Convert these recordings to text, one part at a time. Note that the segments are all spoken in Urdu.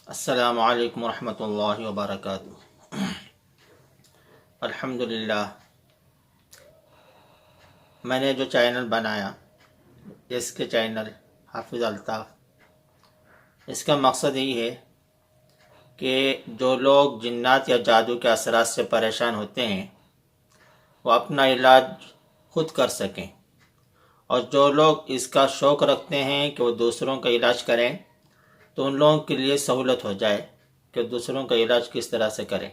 السلام علیکم ورحمۃ اللہ وبرکاتہ۔ الحمدللہ، میں نے جو چینل بنایا اس کے چینل حافظ الطاف، اس کا مقصد یہی ہے کہ جو لوگ جنات یا جادو کے اثرات سے پریشان ہوتے ہیں وہ اپنا علاج خود کر سکیں، اور جو لوگ اس کا شوق رکھتے ہیں کہ وہ دوسروں کا علاج کریں تو ان لوگوں کے لیے سہولت ہو جائے کہ دوسروں کا علاج کس طرح سے کریں۔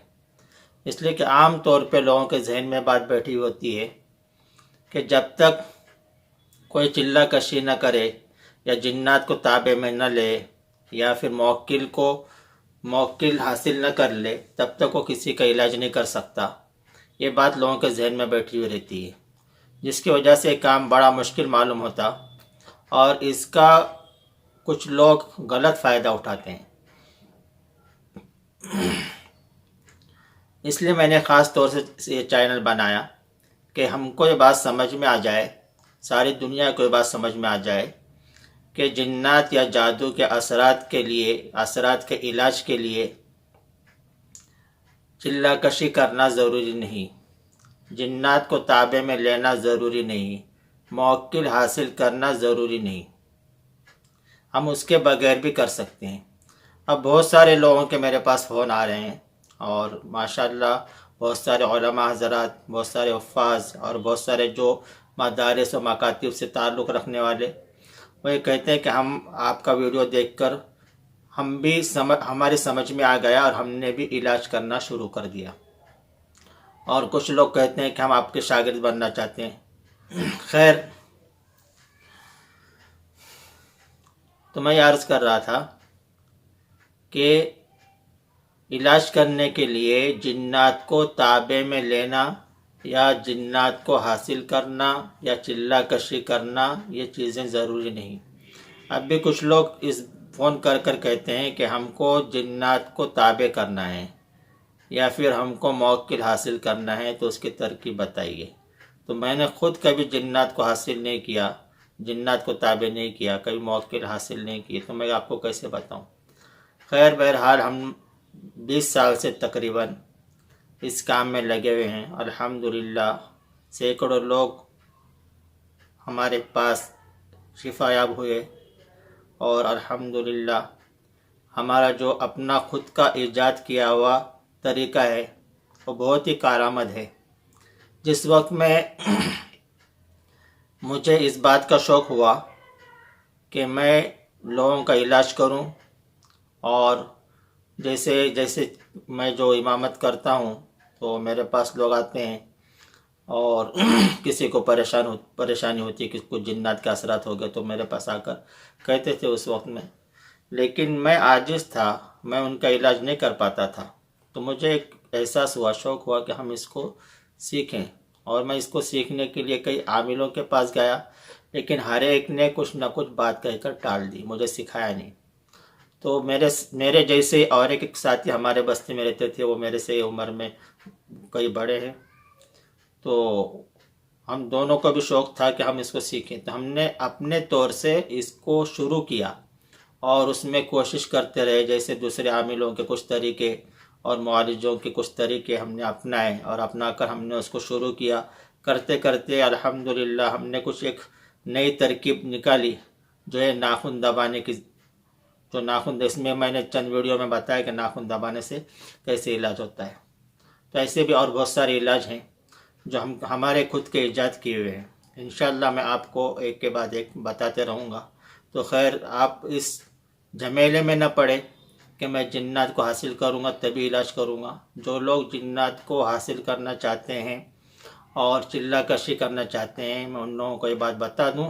اس لیے کہ عام طور پہ لوگوں کے ذہن میں بات بیٹھی ہوتی ہے کہ جب تک کوئی چلہ کشی نہ کرے یا جنات کو تابع میں نہ لے یا پھر موکل حاصل نہ کر لے تب تک وہ کسی کا علاج نہیں کر سکتا۔ یہ بات لوگوں کے ذہن میں بیٹھی ہوئی رہتی ہے، جس کی وجہ سے کام بڑا مشکل معلوم ہوتا اور اس کا کچھ لوگ غلط فائدہ اٹھاتے ہیں۔ اس لیے میں نے خاص طور سے یہ چینل بنایا کہ ہم کو یہ بات سمجھ میں آ جائے، ساری دنیا کو یہ بات سمجھ میں آ جائے کہ جنات یا جادو کے اثرات کے علاج کے لیے چلہ کشی کرنا ضروری نہیں، جنات کو تابع میں لینا ضروری نہیں، موکل حاصل کرنا ضروری نہیں، ہم اس کے بغیر بھی کر سکتے ہیں۔ اب بہت سارے لوگوں کے میرے پاس فون آ رہے ہیں اور ماشاءاللہ بہت سارے علماء حضرات، بہت سارے حفاظ اور بہت سارے جو مدارس و مکاتب سے تعلق رکھنے والے، وہ یہ کہتے ہیں کہ ہم آپ کا ویڈیو دیکھ کر ہماری سمجھ میں آ گیا اور ہم نے بھی علاج کرنا شروع کر دیا، اور کچھ لوگ کہتے ہیں کہ ہم آپ کے شاگرد بننا چاہتے ہیں۔ خیر، تو میں یہ عرض کر رہا تھا کہ علاج کرنے کے لیے جنات کو تابع میں لینا یا جنات کو حاصل کرنا یا چلہ کشی کرنا یہ چیزیں ضروری نہیں۔ اب بھی کچھ لوگ اس فون کر کہتے ہیں کہ ہم کو جنات کو تابع کرنا ہے یا پھر ہم کو موکل حاصل کرنا ہے، تو اس کی ترکیب بتائیے۔ تو میں نے خود کبھی جنات کو حاصل نہیں کیا، جنات کو تابع نہیں کیا، کبھی موکل حاصل نہیں کی، تو میں آپ کو کیسے بتاؤں۔ خیر، بہرحال ہم 20 سال سے تقریباً اس کام میں لگے ہوئے ہیں۔ الحمدللہ سینکڑوں لوگ ہمارے پاس شفا یاب ہوئے، اور الحمدللہ ہمارا جو اپنا خود کا ایجاد کیا ہوا طریقہ ہے وہ بہت ہی کارآمد ہے۔ جس وقت میں مجھے اس بات کا شوق ہوا کہ میں لوگوں کا علاج کروں، اور جیسے میں جو امامت کرتا ہوں تو میرے پاس لوگ آتے ہیں اور کسی کو پریشانی ہوتی ہے، کسی کو جنات کے اثرات ہو گئے تو میرے پاس آ کر کہتے تھے اس وقت میں، لیکن میں عاجز تھا، میں ان کا علاج نہیں کر پاتا تھا۔ تو مجھے ایک احساس ہوا، شوق ہوا کہ ہم اس کو سیکھیں، اور میں اس کو سیکھنے کے لیے کئی عاملوں کے پاس گیا، لیکن ہر ایک نے کچھ نہ کچھ بات کہہ کر ٹال دی، مجھے سکھایا نہیں۔ تو میرے جیسے اور ایک ساتھی ہمارے بستی میں رہتے تھے، وہ میرے سے عمر میں کئی بڑے ہیں، تو ہم دونوں کو بھی شوق تھا کہ ہم اس کو سیکھیں، تو ہم نے اپنے طور سے اس کو شروع کیا اور اس میں کوشش کرتے رہے، جیسے دوسرے عاملوں کے کچھ طریقے اور معالجوں کے کچھ طریقے ہم نے اپنائے، اور اپنا کر ہم نے اس کو شروع کیا۔ کرتے کرتے الحمدللہ ہم نے کچھ ایک نئی ترکیب نکالی، جو ہے ناخن دبانے کی، جو ناخن، اس میں نے چند ویڈیو میں بتایا کہ ناخن دبانے سے کیسے علاج ہوتا ہے۔ تو ایسے بھی اور بہت سارے علاج ہیں جو ہمارے خود کے ایجاد کیے ہوئے ہیں، انشاءاللہ میں آپ کو ایک کے بعد ایک بتاتے رہوں گا۔ تو خیر، آپ اس جھمیلے میں نہ پڑے کہ میں جنات کو حاصل کروں گا تبھی علاج کروں گا۔ جو لوگ جنات کو حاصل کرنا چاہتے ہیں اور چلہ کشی کرنا چاہتے ہیں، میں ان لوگوں کو یہ بات بتا دوں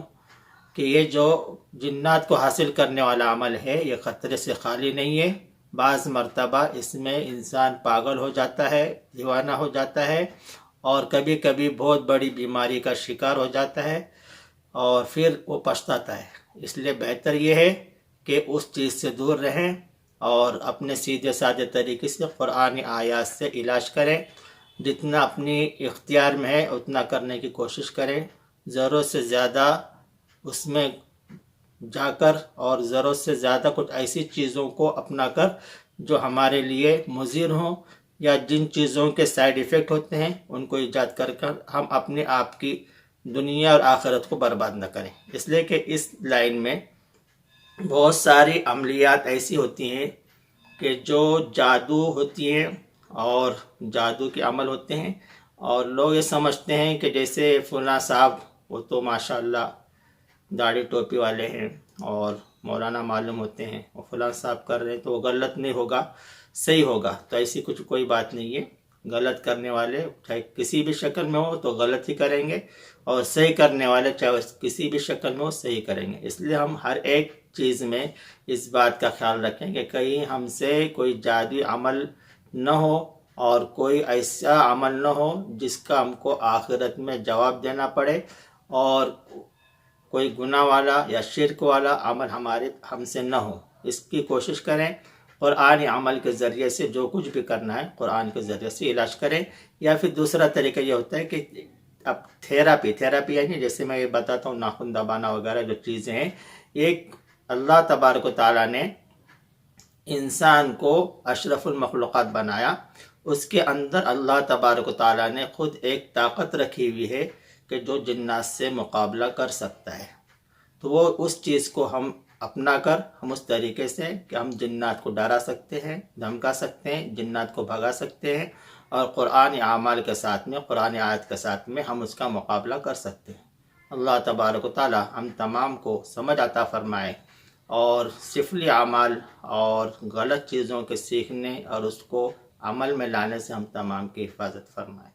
کہ یہ جو جنات کو حاصل کرنے والا عمل ہے یہ خطرے سے خالی نہیں ہے۔ بعض مرتبہ اس میں انسان پاگل ہو جاتا ہے، دیوانہ ہو جاتا ہے، اور کبھی کبھی بہت بڑی بیماری کا شکار ہو جاتا ہے، اور پھر وہ پچھتاتا ہے۔ اس لیے بہتر یہ ہے کہ اس چیز سے دور رہیں اور اپنے سیدھے سادے طریقے سے قرآنی آیات سے علاج کریں۔ جتنا اپنی اختیار میں ہے اتنا کرنے کی کوشش کریں، ضرورت سے زیادہ اس میں جا کر اور ضرورت سے زیادہ کچھ ایسی چیزوں کو اپنا کر جو ہمارے لیے مضر ہوں یا جن چیزوں کے سائیڈ ایفیکٹ ہوتے ہیں ان کو ایجاد کر ہم اپنے آپ کی دنیا اور آخرت کو برباد نہ کریں۔ اس لیے کہ اس لائن میں بہت ساری عملیات ایسی ہوتی ہیں کہ جو جادو ہوتی ہیں اور جادو کے عمل ہوتے ہیں، اور لوگ یہ سمجھتے ہیں کہ جیسے فلاں صاحب وہ تو ماشاءاللہ داڑھی ٹوپی والے ہیں اور مولانا معلوم ہوتے ہیں، اور فلاں صاحب کر رہے ہیں تو وہ غلط نہیں ہوگا، صحیح ہوگا۔ تو ایسی کچھ کوئی بات نہیں ہے۔ غلط کرنے والے چاہے کسی بھی شکل میں ہو تو غلط ہی کریں گے، اور صحیح کرنے والے چاہے کسی بھی شکل میں ہو صحیح کریں گے۔ اس لیے ہم ہر ایک چیز میں اس بات کا خیال رکھیں کہ کہیں ہم سے کوئی جادوی عمل نہ ہو اور کوئی ایسا عمل نہ ہو جس کا ہم کو آخرت میں جواب دینا پڑے، اور کوئی گناہ والا یا شرک والا عمل ہم سے نہ ہو۔ اس کی کوشش کریں، قرآن عمل کے ذریعے سے جو کچھ بھی کرنا ہے قرآن کے ذریعے سے علاج کریں۔ یا پھر دوسرا طریقہ یہ ہوتا ہے کہ اب تھیراپی یعنی جیسے میں یہ بتاتا ہوں ناخن دبانا وغیرہ جو چیزیں ہیں، ایک اللہ تبارک و تعالیٰ نے انسان کو اشرف المخلوقات بنایا، اس کے اندر اللہ تبارک و تعالیٰ نے خود ایک طاقت رکھی ہوئی ہے کہ جو جنات سے مقابلہ کر سکتا ہے۔ تو وہ اس چیز کو ہم اپنا کر ہم اس طریقے سے کہ ہم جنات کو ڈرا سکتے ہیں، دھمکا سکتے ہیں، جنات کو بھگا سکتے ہیں، اور قرآن اعمال کے ساتھ میں، قرآن آیت کے ساتھ میں ہم اس کا مقابلہ کر سکتے ہیں۔ اللہ تبارک و تعالی ہم تمام کو سمجھ عطا فرمائے، اور سفلی اعمال اور غلط چیزوں کے سیکھنے اور اس کو عمل میں لانے سے ہم تمام کی حفاظت فرمائے۔